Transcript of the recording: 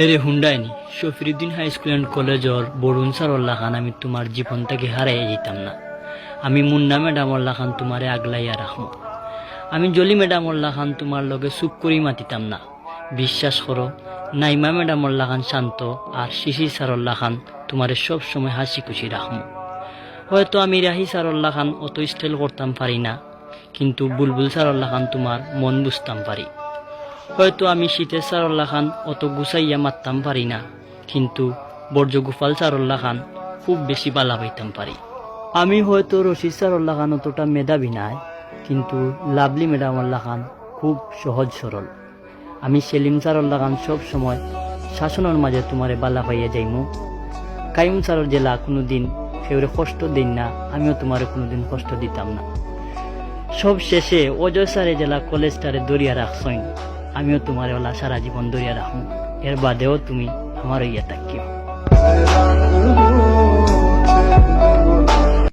এরে হুন্ডাইনি শফিরুদ্দিন high school and কলেজর Varun সারল্লা খান আমি তোমার জীবন থেকে হারাই যেতাম না। আমি মুন্না ম্যাডামল্লা খান তোমারে আগলাইয়া রাখবো। আমি জলি ম্যাডামল্লা খান তোমার লগে চুপ করি মাতিতাম না। বিশ্বাস করো, নাইমা ম্যাডামল্লা খান শান্ত আর শিশির সারল্লা খান তোমারে সব সময় হাসি খুশি রাখবো। হয়তো আমি রাহি সারল্লা খান অত স্টাইল করতাম পারি না, কিন্তু বুলবুল সারল্লা খান তোমার মন বুঝতাম পারি। হয়তো আমি শীতের সারল্লা খান অত গুছাইয়া মারতাম পারি না, কিন্তু বর্জ গোপাল সারল্লা খান খুব বেশি বালা পাইতাম পারি। আমি হয়তো রশিদ সারল্লা খান অতটা মেধাবী নাই, কিন্তু লাভলি ম্যাডামল্লা খান খুব সহজ সরল। আমি সেলিম সারল্লা খান সব সময় শাসনের মাঝে তোমারে বালা পাইয়া যাইমু। কাইম সারর জেলা কোনোদিন কেউরে কষ্ট দিন না, আমিও তোমারে কোনোদিন কষ্ট দিতাম না। সব শেষে অজয় সারে জেলা কলেজটারে দরিয়া রাখছইন, আমিও তোমার ওলা সারা জীবন দরিয়া রাখবো। এর বাদেও তুমি আমার ইয়া থাকিও।